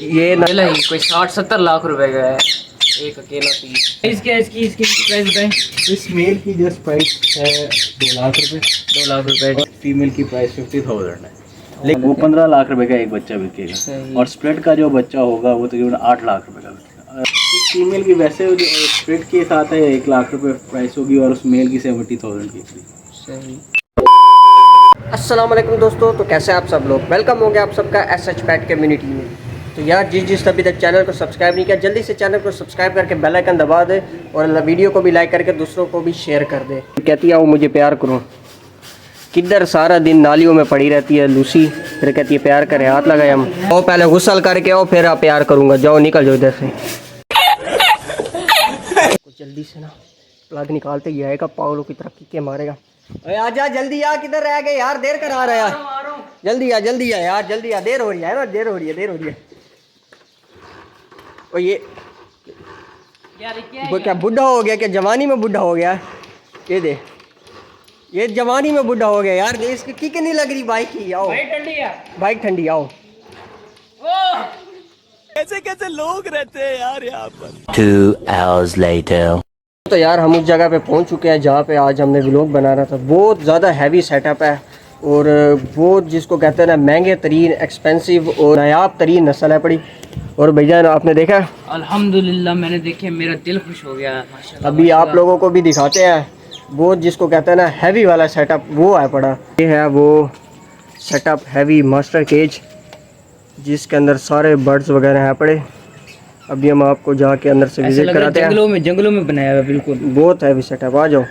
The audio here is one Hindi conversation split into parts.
ये अकेला ही कोई 60-70 लाख रुपए का है एक अकेला पीस। इसकी प्राइस बताएं। इस मेल की जस्ट प्राइस है 2 लाख रुपए। 2 लाख रुपए। और फीमेल की प्राइस 50,000 है, लेकिन वो 15 लाख रुपए का एक बच्चा बिकेगा। और स्प्लिट का जो बच्चा होगा वो तकरीबन 8 लाख रुपए का बिकेगा। इस फीमेल की वैसे जो स्प्लिट के साथ है 1 लाख रुपए प्राइस होगी और उस मेल की 70,000 की। सही। अस्सलाम वालेकुम दोस्तों, तो कैसे आप सब लोग, वेलकम हो गया आप सबका SH पेट कम्युनिटी में। तो यार जिस अभी तक चैनल को सब्सक्राइब नहीं किया, जल्दी से चैनल को सब्सक्राइब करके बेल आइकन दबा दे और वीडियो को भी लाइक करके दूसरों को भी शेयर कर दे। कहती है वो मुझे प्यार करूँ, किधर सारा दिन नालियों में पड़ी रहती है लूसी, फिर कहती है प्यार करे, हाथ लगाए हम। आओ पहले गुस्सा करके आओ, फिर आप प्यार करूँगा, जाओ निकल जाओ इधर से। जल्दी से ना प्लग निकालते ही आएगा, पागलों की तरफ के मारेगा। अरे आजा जल्दी आ, किधर रह गए यार, देर करा रहा यार, जल्दी आ यार, जल्दी आ, देर हो रही है ना, देर हो रही है। और ये वो क्या बुढ़ा हो गया, क्या जवानी में बुढ़ा हो गया? ये दे, ये जवानी में बुढ़ा हो गया यार, इसकी किक नहीं लग रही बाइक की। आओ बाइक ठंडी, आओ। कैसे लोग रहते हैं यार यहाँ पर। 2 hours later. तो यार हम उस जगह पे पहुंच चुके हैं जहाँ पे आज हमने व्लॉग बनाना था। बहुत ज़्यादा हैवी सेटअप है और वो जिसको कहते हैं ना महंगे तरीन, एक्सपेंसिव और नायाब तरीन नस्ल है पड़ी। और भैया आपने देखा? अल्हम्दुलिल्लाह मैंने देखे, मेरा दिल खुश हो गया माशाल्लाह। अभी आप लोगों को भी दिखाते हैं वो जिसको कहते हैं ना हैवी वाला सेटअप, वो है पड़ा। ये है वो सेटअप हैवी मास्टर केज जिसके अंदर सारे बर्ड्स वगैरह हैं पड़े। अभी हम आपको जाके अंदर से विजिट कराते हैं। जंगलों में बनाया हुआ बिल्कुल, बहुत हैवी सेटअप। आ जाओ,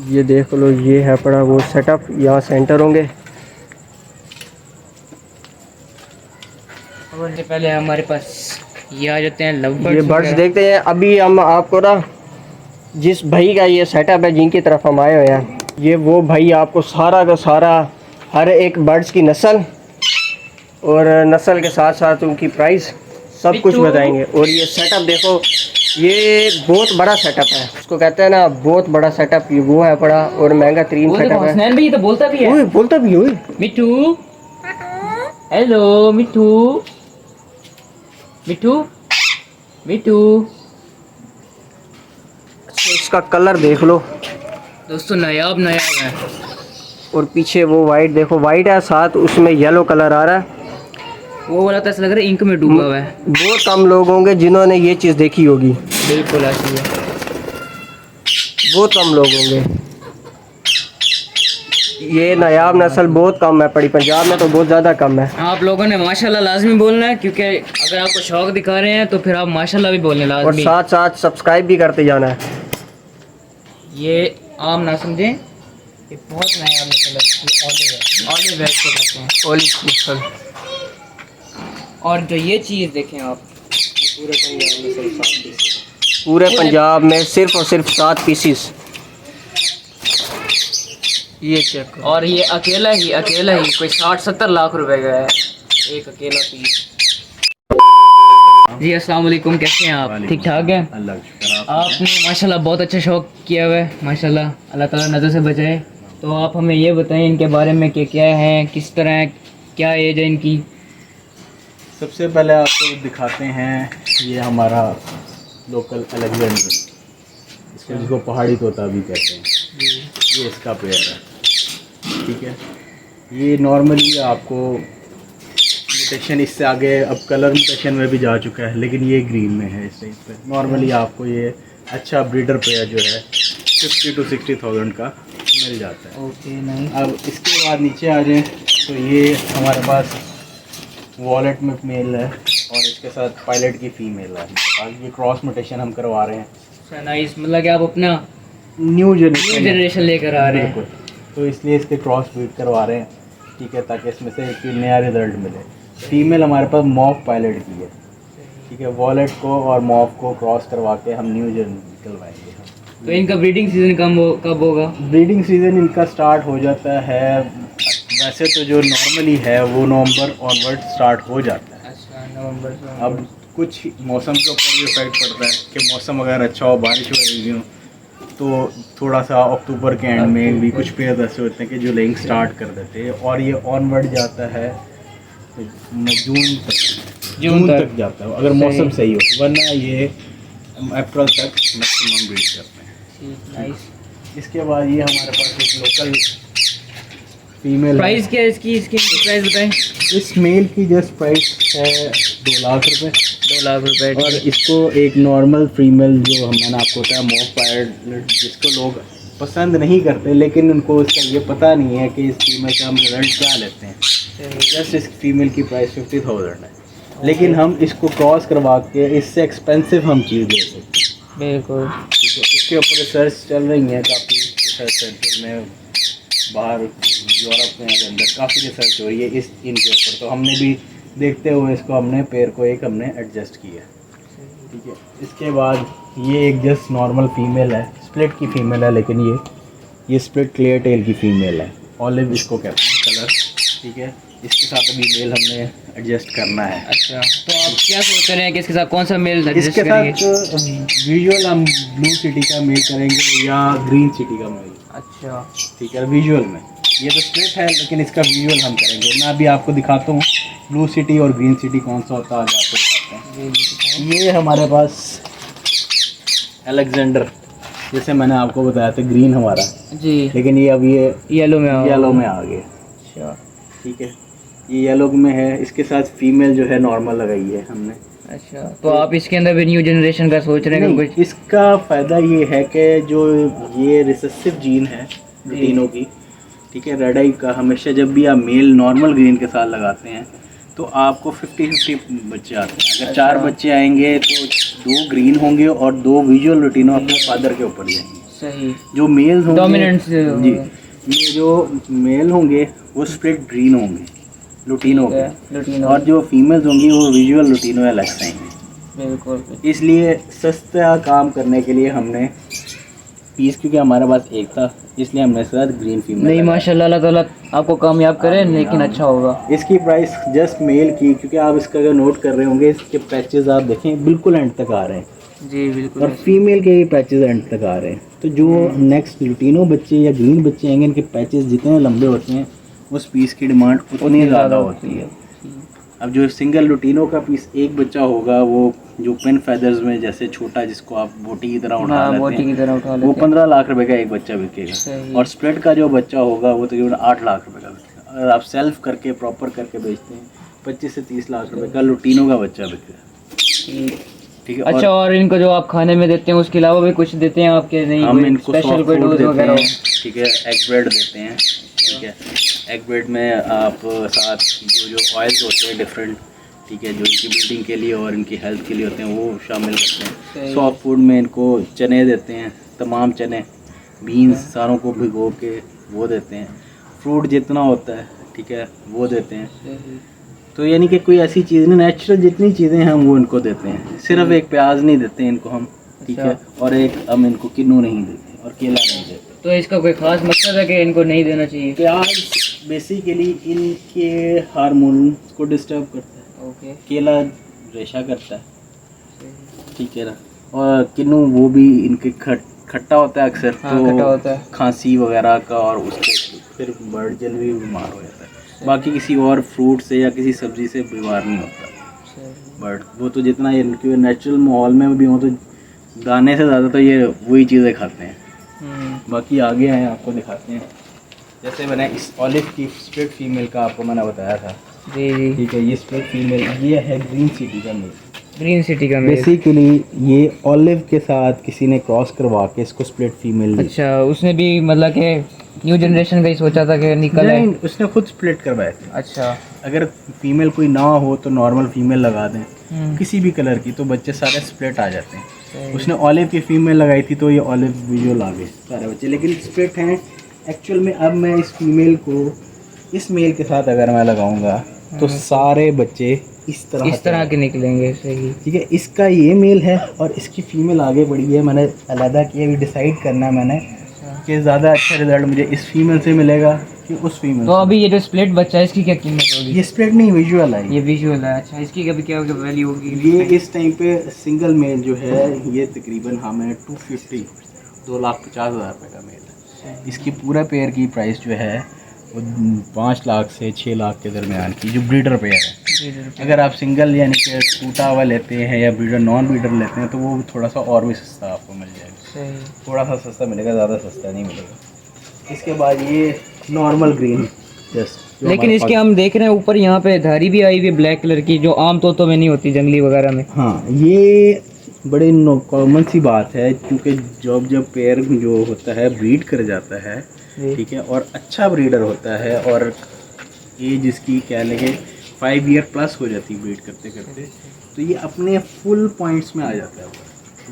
ये देख लो, ये है पड़ा वो सेटअप। यहाँ सेंटर होंगे। सबसे पहले हमारे पास ये आ जाते हैं लव ये बर्ड्स देखते हैं। अभी हम आपको ना जिस भाई का ये सेटअप है जिनकी तरफ हम आए हुए हैं, ये वो भाई आपको सारा का सारा हर एक बर्ड्स की नस्ल और नस्ल के साथ साथ उनकी प्राइस सब कुछ बताएंगे। और ये सेटअप देखो, ये बहुत बड़ा सेटअप है, उसको कहते हैं ना बहुत बड़ा सेटअप। ये वो है पड़ा और महंगा तरीन सेटअप है। हसनैन भी तो बोलता भी है, बोलता भी है मिठू। हेलो मिठू, मिठू मिठू। इसका कलर देख लो दोस्तों, नायाब है। और पीछे वो वाइट देखो, वाइट है साथ उसमें येलो कलर आ रहा है। वो वाला तो ऐसा लग रहा है इंक में डूबा हुआ है। बहुत कम लोग होंगे जिन्होंने ये चीज़ देखी होगी। बिल्कुल ऐसी है, बहुत कम लोग होंगे। ये नायाब नस्ल बहुत कम है पड़ी, पंजाब में तो बहुत ज़्यादा कम है। आप लोगों ने माशाल्लाह लाजमी बोलना है, क्योंकि अगर आपको शौक दिखा रहे हैं तो फिर आप माशाल्लाह भी बोलने और लाजमी। साथ साथ सब्सक्राइब भी करते जाना है। ये आम ना समझें, ये बहुत नायाब नस्ल है। ये ऑलिव है इसको कहते हैं, ओलिव नस्ल। और जो ये चीज़ देखें आप, पूरे पंजाब में सिर्फ और सिर्फ 7 पीसीस। ये चेक करो। और ये अकेला ही कोई 60-70 लाख रुपए का है एक अकेला पीस। जी अस्सलाम वालेकुम, कैसे हैं आप? ठीक ठाक हैं? अल्लाह का शुक्र। आपने माशाल्लाह बहुत अच्छा शौक किया हुआ है माशाल्लाह, अल्लाह ताला नज़र से बचाए। तो आप हमें ये बताएं इनके बारे में कि क्या है, किस तरह, क्या एज है इनकी? सबसे पहले आपको दिखाते हैं, ये हमारा लोकल अलेक्जेंडर, जिसको पहाड़ी तोता भी कहते हैं। ये इसका पेयर है, ठीक है। ये नॉर्मली आपको म्यूटेशन इससे आगे अब कलर म्यूटेशन में भी जा चुका है, लेकिन ये ग्रीन में है। इस पे नॉर्मली आपको ये अच्छा ब्रीडर पेयर जो है 50 to 60,000 का मिल जाता है। ओके नहीं। अब इसके बाद नीचे आ जाएं तो ये हमारे पास वॉलेट में मेल है और इसके साथ पायलट की फीमेल है। अब ये क्रॉस म्यूटेशन हम करवा रहे हैं। नाइस, मतलब कि आप अपना न्यू जनरेशन लेकर आ रहे हैं। बिल्कुल, तो इसलिए इसके क्रॉस ब्रीड करवा रहे हैं, ठीक है, ताकि इसमें से एक नया रिजल्ट मिले। फीमेल हमारे पास मॉफ पायलट की है, ठीक है। वॉलेट को और मॉफ को क्रॉस करवा के हम न्यू जन निकलवाएंगे। तो इनका ब्रीडिंग सीजन कब होगा? ब्रीडिंग सीज़न इनका स्टार्ट हो जाता है, वैसे तो जो नॉर्मली है वो नवंबर ऑनवर्ड स्टार्ट हो जाता है। अच्छा, नवंबर से। अब कुछ मौसम के ऊपर भी इफेक्ट पड़ता है कि मौसम अगर अच्छा हो, बारिश हो रही हो, तो थोड़ा सा अक्टूबर के एंड में भी कुछ पेयर ऐसे होते हैं कि जो लेइंग स्टार्ट कर देते हैं, और ये ऑनवर्ड जाता है जून तक जाता है अगर मौसम सही हो, वरना ये अप्रैल तक मैक्सिमम ब्रीड करते हैं। नाइस। इसके बाद ये हमारे पास एक लोकल फीमेल प्राइस क्या है इसकी? इसकी प्राइस बताएं। इस मेल की जस्ट प्राइस है 2 लाख रुपए। 2 लाख रुपए। और इसको एक नॉर्मल फीमेल जो मैंने आपको बताया मॉफ पायलट, जिसको लोग पसंद नहीं करते, लेकिन उनको इसका ये पता नहीं है कि इस फीमेल का हम रिजल्ट क्या लेते हैं। जस्ट इस फीमेल की प्राइस 50,000 है, लेकिन हम इसको क्रॉस करवा के इससे एक्सपेंसिव हम चीज़ दे सकते हैं। बिल्कुल। ठीक है, इसके ऊपर रिसर्च चल रही है काफ़ी, रिसर्च सेंटर में बाहर यूरोप में अंदर काफ़ी रिसर्च हो रही है इनके ऊपर। तो हमने भी देखते हुए इसको हमने पेयर को एक हमने एडजस्ट किया। ठीक है, इसके बाद ये एक जस्ट नॉर्मल फीमेल है, स्प्लिट की फीमेल है, लेकिन ये स्प्लिट क्लियर टेल की फीमेल है, ऑलिव इसको कहते हैं कलर। ठीक है, इसके साथ अभी मेल हमने एडजस्ट करना है। अच्छा, तो आप क्या सोच रहे हैं कि इसके साथ कौन सा मेल एडजस्ट इसके करेंगे? साथ विजुअल हम ब्लू सिटी का मेल करेंगे या ग्रीन सिटी का मेल। अच्छा, ठीक है, विजुअल में ये तो स्प्लिट है, लेकिन इसका विजुअल हम करेंगे। मैं अभी आपको दिखाता हूँ ब्लू सिटी और ग्रीन सिटी कौन सा होता है, आज आपको दिखाते हैं। ये हमारे पास अलेक्जेंडर, जैसे मैंने आपको बताया था ग्रीन हमारा जी, लेकिन ये अब ये येलो में येलो में आ गया। अच्छा ठीक है, ये येलो में है। इसके साथ फीमेल जो है नॉर्मल लगाई है हमने। अच्छा, तो आप इसके अंदर भी न्यू जनरेशन का सोच रहे हैं नहीं, कुछ? इसका फ़ायदा ये है कि जो ये रिसेसिव जीन है लुटीनो की, ठीक है, रेड आई का, हमेशा जब भी आप मेल नॉर्मल ग्रीन के साथ लगाते हैं तो आपको 50-50 बच्चे आते हैं। अगर 4 बच्चे आएंगे तो 2 ग्रीन होंगे और 2 विजुअल लुटीनो अपने फादर के ऊपर जाएंगे। सही। जो मेल होंगे डोमिनेंट जी, ये जो मेल होंगे वो स्प्लिट ग्रीन होंगे लुटीनो के, लुटीनो। और जो फीमेल्स होंगी वो विजुअल लुटीनो अलग से आएंगे। बिल्कुल। इसलिए सस्ता काम करने के लिए हमने पीस, क्योंकि हमारे पास एक था, इसलिए हमने इसके साथ ग्रीन फीमेल नहीं, लगाया। माशाल्लाह, अल्लाह ताला आपको कामयाब करे, लेकिन अच्छा होगा। इसकी प्राइस जस्ट मेल की, क्योंकि आप इसका अगर नोट कर रहे होंगे इसके पैचेस आप देखें बिल्कुल एंड तक आ रहे हैं, जी बिल्कुल। और फीमेल के भी पैचेस एंड तक आ रहे हैं। तो जो नेक्स्ट लुटीनो बच्चे या ग्रीन बच्चे आएंगे, इनके पैचेस जितने लंबे होते हैं उस पीस की डिमांड उतनी ज़्यादा होती है। अब जो सिंगल लुटीनो का पीस एक बच्चा होगा, वो जो पिन फेदर्स में जैसे छोटा, जिसको आप बोटी की तरह उठा लेते बोटी की हैं, तरह उठा वो लेते हैं। 15 लाख रुपए का एक बच्चा बिकेगा। सही। और स्प्लिट का जो बच्चा होगा वो तकरीबन 8 लाख रुपए का बिकेगा। अगर आप सेल्फ करके प्रॉपर करके बेचते हैं 25 से 30 लाख रुपए का लुटीनो का बच्चा बिकेगा। ठीक है, अच्छा, और इनको जो आप खाने में देते हैं उसके अलावा भी कुछ देते हैं आपके? नहीं, हम कोई इनको स्पेशल सॉफ्ट कोई फूड डोज देते वगैरह? हैं। ठीक है, एग ब्रेड देते हैं। ठीक है, एग ब्रेड में आप साथ जो ऑयल्स होते हैं डिफरेंट, ठीक है, जो इनकी बिल्डिंग के लिए और इनकी हेल्थ के लिए होते हैं, वो शामिल करते हैं। सॉफ्ट फूड में इनको चने देते हैं, तमाम चने, बीन्स सारों को भिगो के वो देते हैं। फ्रूट जितना होता है, ठीक है, वो देते हैं। तो यानी कि कोई ऐसी चीज़ नहीं, नेचुरल जितनी चीज़ें हैं हम वो इनको देते हैं। सिर्फ एक प्याज नहीं देते हैं इनको हम, ठीक है, और एक हम इनको किन्नू नहीं देते और केला नहीं देते। तो इसका कोई खास मकसद है कि इनको नहीं देना चाहिए? प्याज बेसिकली इनके हार्मोन को डिस्टर्ब करता है, ओके। केला रेशा करता है, ठीक है ना, और किन्नू वो भी इनके खट्टा होता है अक्सर, हाँ, खट्टा तो होता है। खांसी वगैरह का, और उससे फिर बर्ड जल भी बीमार हो जाता है। बाकी किसी और फ्रूट से या किसी सब्जी से बीमार नहीं होता बर्ड। वो तो जितना इनके नेचुरल माहौल में भी हो, तो दाने से ज़्यादा तो ये वही चीज़ें खाते हैं। बाकी आगे आए आपको दिखाते हैं। जैसे मैंने इस ऑलिव की स्प्लिट फीमेल का आपको मैंने बताया था, जी जी। ठीक है, ये स्प्लिट फीमेल, ये है ग्रीन सिटी का मेल। ग्रीन सिटी का मेल। बेसिकली ये ऑलिव के साथ किसी ने क्रॉस करवा के इसको स्प्लिट फीमेल ली। अच्छा, उसने भी मतलब कि न्यू जनरेशन का ही सोचा था कि निकल है? नहीं, उसने खुद स्प्लिट करवाए थे। अच्छा। अगर फीमेल कोई ना हो तो नॉर्मल फीमेल लगा दें किसी भी कलर की, तो बच्चे सारे स्प्लिट आ जाते हैं। उसने ऑलिव की फीमेल लगाई थी, तो ये ऑलिव विजुअल आ गए सारे बच्चे, लेकिन स्प्लिट हैं एक्चुअल में। अब मैं इस फीमेल को इस मेल के साथ अगर मैं लगाऊंगा तो सारे बच्चे इस तरह के निकलेंगे। सही। ठीक है, इसका ये मेल है और इसकी फीमेल आगे बढ़ी है। मैंने अलहदा किया, अभी डिसाइड करना है मैंने कि ज़्यादा अच्छा रिजल्ट मुझे इस फीमेल से मिलेगा कि उस फीमेल तो अभी ये जो स्प्लिट बच्चा है इसकी क्या कीमत होगी? ये स्प्लिट नहीं, विजुअल है ये विजुअल है। अच्छा, इसकी कभी क्या वैल्यू होगी? ये इस टाइम पे सिंगल मेल जो है ये तकरीबन हमें 2,50,000 रुपये का मेल है। इसकी पूरा पेयर की प्राइस जो है वो 5 लाख से 6 लाख के दरमियान की, जो ब्रीडर पेयर है। अगर आप सिंगल यानी कि टूटा हुआ लेते हैं या ब्रीडर नॉन ब्रीडर लेते हैं तो वो थोड़ा सा और भी सस्ता आपको मिल जाएगा, थोड़ा सा सस्ता मिलेगा, ज़्यादा सस्ता नहीं मिलेगा। इसके बाद ये नॉर्मल ग्रीन जस्ट, लेकिन इसके हम देख रहे हैं ऊपर यहाँ पे धारी भी आई हुई है ब्लैक कलर की, जो आम तौर में नहीं होती जंगली वगैरह में। हाँ, ये बड़ी कॉमन सी बात है, क्योंकि जब पेयर जो होता है ब्रीड कर जाता है, ठीक है, और अच्छा ब्रीडर होता है और एज इसकी क्या लगे 5 ईयर प्लस हो जाती है ब्रीड करते करते, तो ये अपने फुल पॉइंट्स में आ जाता है।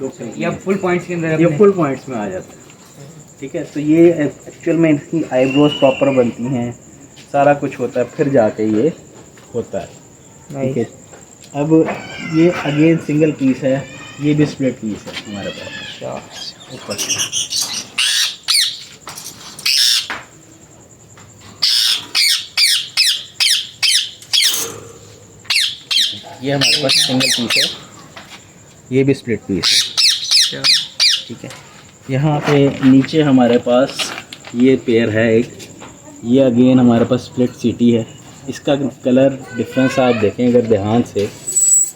लोग या फुल पॉइंट्स के अंदर ये फुल पॉइंट्स में आ जाता है, ठीक है। तो ये एक्चुअल में इसकी आईब्रोज प्रॉपर बनती हैं, सारा कुछ होता है, फिर जाके ये होता है, ठीक है। अब ये अगेन सिंगल पीस है, ये भी स्प्लिट पीस है हमारे पास ऊपर से। ये हमारे पास सिंगल पीस है, ये भी स्प्लिट पीस है, ठीक है। यहाँ पे नीचे हमारे पास ये पेयर है एक, ये अगेन हमारे पास स्प्लिट सिटी है। इसका कलर डिफरेंस आप देखें अगर ध्यान से,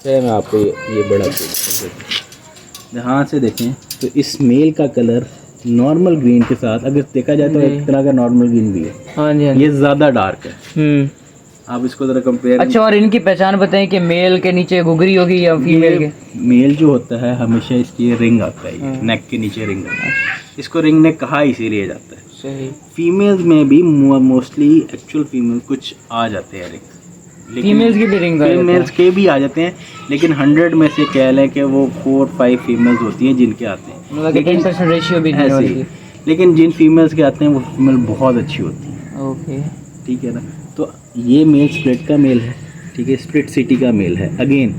मैं आपको ये बड़ा ध्यान से देखें तो इस मेल का कलर नॉर्मल ग्रीन के साथ अगर देखा जाए तो एक तरह का नॉर्मल ग्रीन भी है। हाँ जी, ये ज़्यादा डार्क है। आप इसको ज़रा कंपेयर। अच्छा, और इनकी पहचान बताएं कि मेल के नीचे घुघरी होगी या फीमेल के? मेल जो होता है हमेशा इसकी रिंग आता है, ये नेक के नीचे रिंग आता है, इसको रिंग नेक कहा इसीलिए जाता है। सही। फीमेल्स में भी मोस्टली एक्चुअल फीमेल कुछ आ जाते हैं रिंग, फीमेल्स की भी रिंग, फीमेल्स के भी आ जाते हैं, लेकिन 100 में से कह लें कि वो 4-5 फीमेल्स होती हैं जिनके आते हैं, मतलब 10% रेशियो भी ऐसे ही। लेकिन जिन फीमेल्स के आते हैं वो फीमेल बहुत अच्छी होती है। ओके, ठीक है ना। तो ये मेल स्प्लिट का मेल है, ठीक है, स्प्लिट सिटी का मेल है। अगेन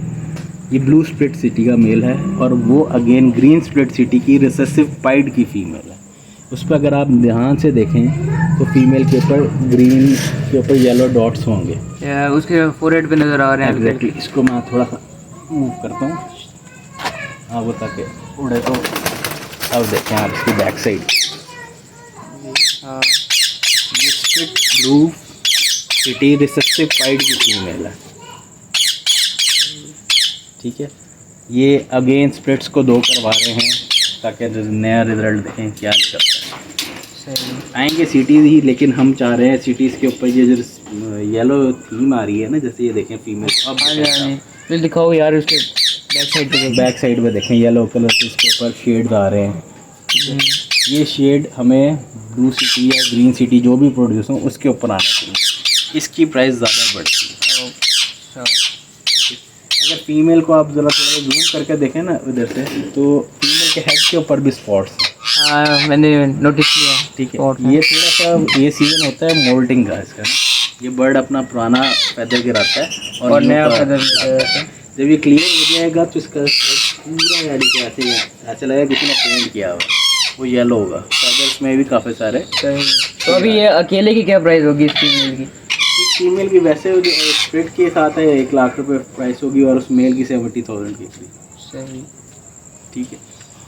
ये ब्लू स्प्लिट सिटी का मेल है, और वो अगेन ग्रीन स्प्लिट सिटी की रिसेसिव पाइड की फीमेल है। उस पर अगर आप ध्यान से देखें तो फीमेल के ऊपर ग्रीन के ऊपर येलो डॉट्स होंगे, उसके फोरहेड पे नज़र आ रहे हैं। एग्जैक्टली। इसको मैं थोड़ा सा मूव करता हूँ, हाँ, वो ताकि उड़े तो। अब देखें आप इसकी बैक साइड, ये split blue city recessive pied की फीमेल है, ठीक है। ये अगेन स्प्लिट्स को 2 करवा रहे हैं ताकि नया रिजल्ट देखें क्या करता है। आएंगे सिटीज़ ही, लेकिन हम चाह रहे हैं सिटीज़ के ऊपर ये जो येलो थीम आ रही है ना, जैसे ये देखें फीमेल। अब फिर दिखाओ यार, उसके बैक साइड पे देखें येलो कलर के इसके ऊपर शेड्स आ रहे हैं। ये शेड हमें ब्लू सिटी या ग्रीन सिटी जो भी प्रोड्यूस हो उसके ऊपर आना चाहिए, इसकी प्राइस ज़्यादा बढ़ती है। अगर फीमेल को आप ज़रा थोड़ा जूम करके देखें ना उधर से, तो फीमेल के हेड के ऊपर भी स्पॉट्स हैं। हाँ, मैंने नोटिस किया। ठीक है, ये थोड़ा सा ये सीज़न होता है मोल्टिंग का इसका ना। ये बर्ड अपना पुराना फैदर गिराता है और नया फैदर गिराता है। जब ये क्लियर हो जाएगा तो इसका पूरा यानी कि ऐसे लगेगा किसी ने पेंट किया हुआ, वो येलो होगा। फैदर्स में भी काफ़ी सारे। तो अभी ये अकेले की क्या प्राइस होगी इस फीमेल की? इस फीमेल की वैसे जो स्प्लिट के साथ है 1 लाख रुपए प्राइस होगी, और उस मेल की 70,000 की। सही, ठीक है।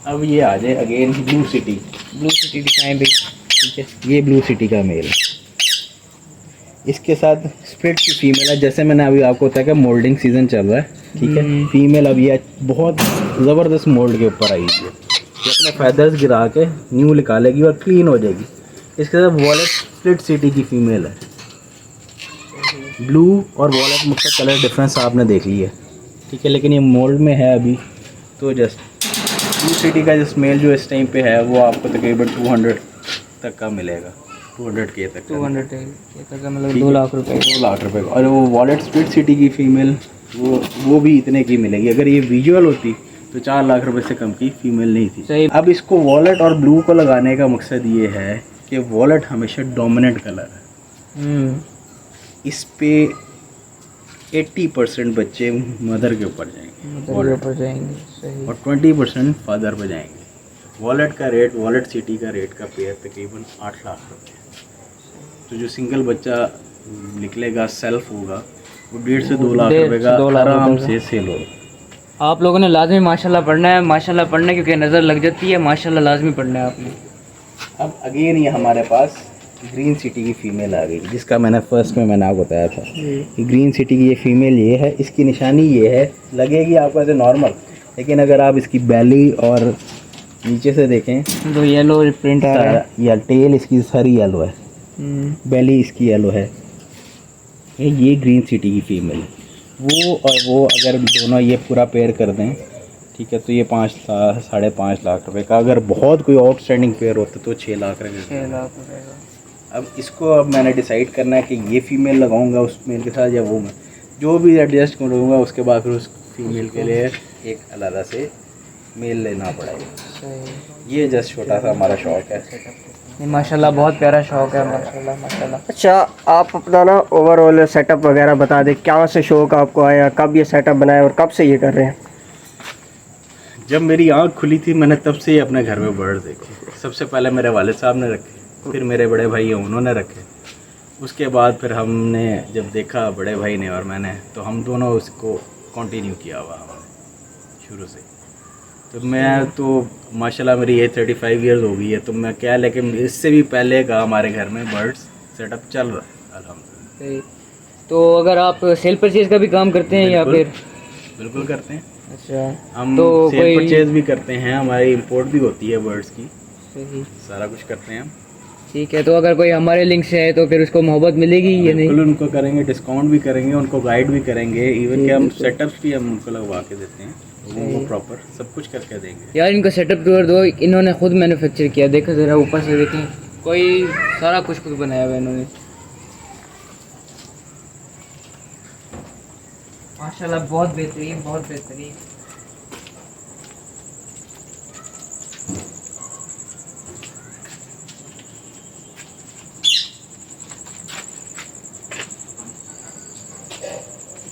अब ये आ जाए अगेन ब्लू सिटी दिखाएं भाई। ठीक है, ये ब्लू सिटी का मेल है, इसके साथ स्प्लिट की फीमेल है। जैसे मैंने अभी आपको बताया कि मोल्डिंग सीजन चल रहा है, ठीक है। फीमेल अब ये बहुत ज़बरदस्त मोल्ड के ऊपर आई है, ये अपने फैदर्स गिरा के न्यू निकालेगी और क्लीन हो जाएगी। इसके साथ वॉलेट स्प्लिट सिटी की फीमेल है, ब्लू और वॉलेट मुख्तलिफ कलर डिफरेंस आपने देख लिया, ठीक है। लेकिन ये मोल्ड में है अभी, तो जस्ट ब्लू सिटी का जो स्मेल जो इस टाइम पे है वो आपको तकरीबन 200 तक का मिलेगा, 200K तक का। 200 मतलब 2 लाख रुपए। 2 लाख रुपए का। और वो वॉलेट स्प्लिट सिटी की फ़ीमेल वो भी इतने की मिलेगी। अगर ये विजुअल होती तो 4 लाख रुपए से कम की फ़ीमेल नहीं थी। सही। अब इसको वॉलेट और ब्लू को लगाने का मकसद ये है कि वॉलेट हमेशा डोमिनेंट कलर है, इस पे 80% बच्चे मदर के ऊपर जाएंगे, सही। और 20% फादर पे जाएंगे। वॉलेट का रेट, वॉलेट सिटी का रेट का पेयर तकरीबन 8 लाख रुपए है। तो जो सिंगल बच्चा निकलेगा सेल्फ होगा वो 1.5 से 2 लाख रुपए का आराम से सेल होगा। आप लोगों ने लाजमी माशाल्लाह पढ़ना है, माशाल्लाह पढ़ना है, क्योंकि नज़र लग जाती है। माशाल्लाह लाजमी पढ़ना है आपने। अब अगेन ये हमारे पास ग्रीन सिटी की फ़ीमेल आ गई, जिसका मैंने फर्स्ट में मैंने आपको बताया था कि ग्रीन सिटी की ये फ़ीमेल ये है। इसकी निशानी ये है, लगेगी आपको ऐसे नॉर्मल, लेकिन अगर आप इसकी बैली और नीचे से देखें तो येलो प्रिंट आ रहा है। या टेल इसकी सारी येलो है, बैली इसकी येलो है। ये ग्रीन सिटी की फ़ीमेल है। वो और वो अगर दोनों ये पूरा पेयर कर दें, ठीक है, तो ये 5-5.5 लाख रुपए का। अगर बहुत कोई आउटस्टैंडिंग पेयर होता तो 6 लाख रुपए 6 लाख रुपए का। अब इसको अब मैंने डिसाइड करना है कि ये फ़ीमेल लगाऊंगा उस मेल के साथ या वो मैं जो भी एडजस्ट करूँगा, उसके बाद फिर उस फीमेल के लिए एक अलग से मेल लेना पड़ेगा। ये जस्ट छोटा सा हमारा शौक है। नहीं माशाल्लाह बहुत प्यारा शौक है, माशाल्लाह माशाल्लाह। अच्छा, आप अपना ना ओवरऑल सेटअप वगैरह बता दें, क्या से शौक आपको आया, कब ये सेटअप बनाया और कब से ये कर रहे हैं? जब मेरी आँख खुली थी मैंने तब से ही अपने घर में बर्ड देखे। सबसे पहले मेरे वालिद साहब ने रखे, फिर मेरे बड़े भाई हैं उन्होंने रखे, उसके बाद फिर हमने जब देखा बड़े भाई ने और मैंने, तो हम दोनों उसको कंटिन्यू किया हुआ हमने शुरू से। तो मैं तो माशाल्लाह मेरी एज 35 ईयर्स हो गई है, तो मैं क्या, लेकिन इससे भी पहले का हमारे घर में बर्ड्स सेटअप चल रहा है अल्हम्दुलिल्लाह। तो अगर आप सेल परचेज का भी काम करते हैं या फिर? बिल्कुल करते हैं। अच्छा, हम तो सेल परचेज भी करते हैं, हमारी इंपोर्ट भी होती है बर्ड्स की, सही, सारा कुछ करते हैं हम। ठीक है। तो अगर कोई हमारे लिंक से है तो फिर उसको मोहब्बत मिलेगी या नहीं? बिल्कुल उनको करेंगे, डिस्काउंट भी करेंगे, उनको गाइड भी करेंगे, इवन कि हम सेटअप्स भी हम उनको लगवा के देते हैं, उनको प्रॉपर सब कुछ करके देंगे। यार इनका सेटअप टूर दो, इन्होंने खुद मैन्युफैक्चर किया, देखो ज़रा ऊपर से देखें, कोई सारा कुछ खुद बनाया हुआ है इन्होंने, माशाल्लाह बहुत बेहतरीन, बहुत बेहतरीन।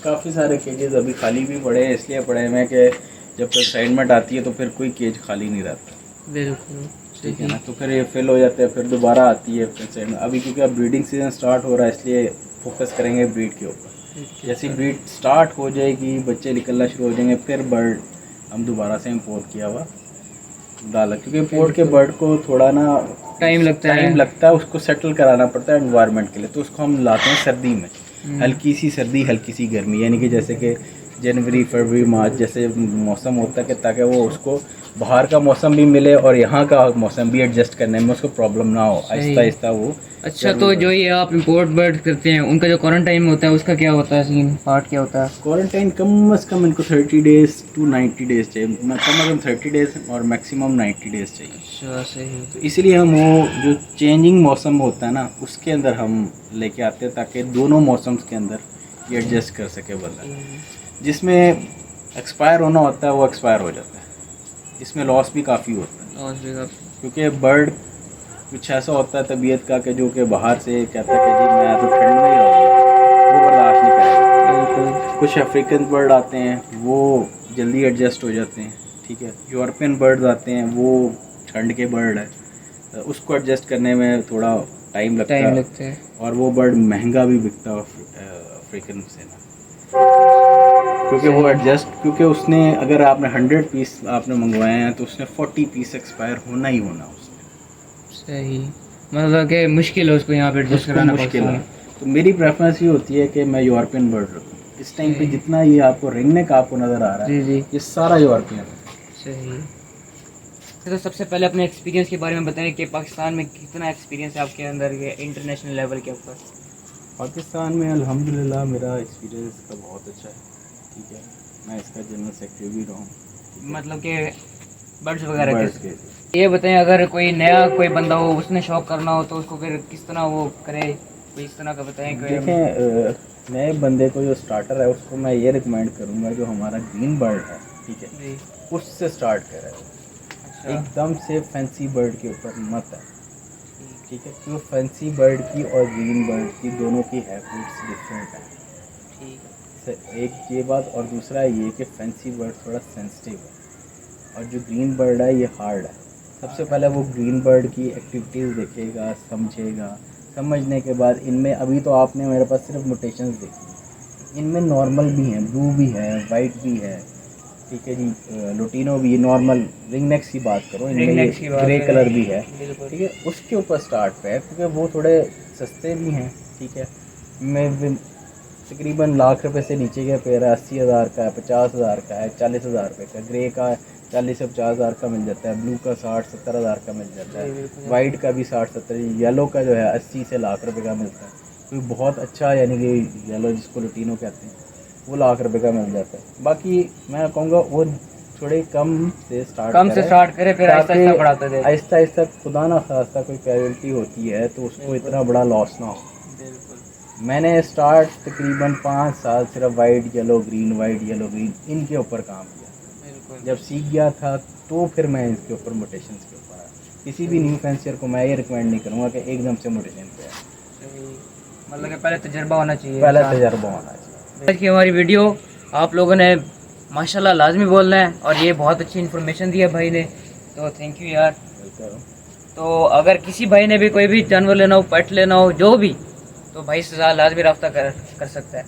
काफ़ी सारे केजेस अभी खाली भी पड़े हैं, इसलिए पड़े हैं कि जब तक असाइनमेंट आती है तो फिर कोई केज खाली नहीं रहता। बिल्कुल ठीक है ना, तो फिर ये फिल हो जाते हैं, फिर दोबारा आती है फिर असाइनमेंट। अभी क्योंकि अब ब्रीडिंग सीजन स्टार्ट हो रहा है, इसलिए फोकस करेंगे ब्रीड के ऊपर। जैसे ब्रीड स्टार्ट हो जाएगी, बच्चे निकलना शुरू हो जाएंगे, फिर बर्ड हम दोबारा से इम्पोर्ट किया हुआ डाला, क्योंकि इम्पोर्ट के बर्ड को थोड़ा ना टाइम लगता है, उसको सेटल कराना पड़ता है एनवायरनमेंट के लिए। तो उसको हम लाते हैं सर्दी में, हल्की सी सर्दी हल्की सी गर्मी, यानी कि जैसे कि जनवरी फरवरी मार्च जैसे मौसम होता है, कि ताकि वो उसको बाहर का मौसम भी मिले और यहाँ का मौसम भी एडजस्ट करने में उसको प्रॉब्लम ना हो, आहिस्ता आहिस्ता वो। अच्छा, तो जो ये आप इंपोर्ट बर्ड करते हैं उनका जो क्वारंटाइन होता है उसका क्या होता है सीन, पार्ट क्या होता है? क्वारंटाइन कम से कम इनको 30 डेज़ to 90 डेज़ चाहिए, कम से कम 30 डेज़ और मैक्सिमम 90 डेज़ चाहिए। अच्छा, सही। तो इसलिए हम वो जो चेंजिंग मौसम होता है ना, उसके अंदर हम लेके आते हैं, ताकि दोनों मौसम्स के अंदर ये एडजस्ट कर सके बंदा। जिसमें एक्सपायर होना होता है वो एक्सपायर हो जाता है, इसमें लॉस भी काफ़ी होता है, क्योंकि बर्ड कुछ ऐसा होता है तबीयत का कि जो कि बाहर से कहता है कि जी मैं तो ठंड में ही रहूँगा, वो बर्दाश्त नहीं करेगा। कुछ अफ्रीकन बर्ड आते हैं वो जल्दी एडजस्ट हो जाते हैं, ठीक है। यूरोपियन बर्ड्स आते हैं वो ठंड के बर्ड है, तो उसको एडजस्ट करने में थोड़ा टाइम लगता है, और वो बर्ड महंगा भी बिकता है अफ्रीकन से ना, क्योंकि वो एडजस्ट, क्योंकि उसने अगर आपने 100 पीस आपने मंगवाए हैं तो उसने 40 पीस एक्सपायर होना ही होना उसमें। सही, मतलब कि मुश्किल है उसको यहाँ पे एडजस्ट कराना, मुश्किल है। तो मेरी प्रेफरेंस ये होती है कि मैं यूरोपियन बर्ड रखूँ। इस टाइम पे जितना ये आपको रिंगनेक आपको नज़र आ रहा है, जी, ये सारा यूरोपियन है। सही। तो सबसे पहले अपने एक्सपीरियंस के बारे में बताएं कि पाकिस्तान में कितना एक्सपीरियंस है आपके अंदर ये इंटरनेशनल लेवल के ऊपर? पाकिस्तान में अल्हम्दुलिल्लाह मेरा एक्सपीरियंस का बहुत अच्छा है, ठीक है। मैं इसका जनरल सेक्रेटरी भी रहा हूँ, मतलब कि बर्ड्स वगैरह के। ये बताएं, अगर कोई नया कोई बंदा हो, उसने शौक करना हो, तो उसको फिर किस तरह वो करे, कोई इस तरह का बताएं। देखें, नए बंदे को जो स्टार्टर है उसको मैं ये रिकमेंड करूँगा, जो हमारा ग्रीन बर्ड है, ठीक है, उससे स्टार्ट करें। एकदम से फैंसी बर्ड के ऊपर मत है, ठीक है, क्योंकि फैंसी बर्ड की और ग्रीन बर्ड की दोनों की हैबिट्स डिफरेंट हैं, ठीक है। एक ये बात, और दूसरा ये कि फैंसी बर्ड थोड़ा सेंसिटिव है, और जो ग्रीन बर्ड है ये हार्ड है। सबसे पहले वो ग्रीन बर्ड की एक्टिविटीज़ देखेगा, समझेगा, समझने के बाद इनमें, अभी तो आपने मेरे पास सिर्फ म्यूटेशंस देखी, इनमें नॉर्मल भी हैं, ब्लू भी है, वाइट भी है, ठीक है जी। लुटीनो भी नॉर्मल रिंग नेक्स की बात करो, रिंग इनमें नेक्स की बात ग्रे करें। कलर भी है, बिल्कुल। ठीक है। उसके ऊपर स्टार्ट पे है क्योंकि वो थोड़े सस्ते भी हैं, ठीक है। मैं तकरीबन लाख रुपए से नीचे का पेयर है, 80,000 का है, 50,000 का है, 40,000 रुपये का। ग्रे का 40 से 50,000 का मिल जाता है, ब्लू का 60-70,000 का मिल जाता जी, है, बिल्कुल। वाइट का भी 60-70, येलो का जो है 80 से लाख रुपए का मिलता है। कोई बहुत अच्छा यानी कि येलो जिसको लुटीनो कहते हैं वो लाख रुपए का मिल जाता है। बाकी मैं कहूँगा वो थोड़े कम से स्टार्ट कम से स्टार्ट करे, फिर आहिस्ता आहिस्ता बढ़ाते जाए। आहिस्ता आहिस्ता खुदा ना खास्ता कोई कैजुअल्टी होती है तो उसको इतना बड़ा लॉस ना हो। बिल्कुल। मैंने स्टार्ट तकरीबन 5 साल सिर्फ white yellow green white yellow green इनके ऊपर काम किया। बिल्कुल। जब सीख गया था तो फिर मैं इसके ऊपर मोटेशंस के ऊपर आया। किसी भी न्यू फैंसियर को मैं ये रिकमेंड नहीं करूँगा कि एकदम से मोटेशन पे आए, सही। मतलब कि पहले तजुर्बा होना चाहिए। पहले इंसान। तजर्बा होना चाहिए। आज की हमारी वीडियो आप लोगों ने माशाल्लाह लाजमी बोलना है, और ये बहुत अच्छी इन्फॉर्मेशन दी है भाई ने, तो थैंक यू यार। वेलकम। तो अगर किसी भाई ने भी कोई भी जानवर लेना हो, पेट लेना हो, जो भी, तो भाई से लाजमी रब्ता कर सकता है।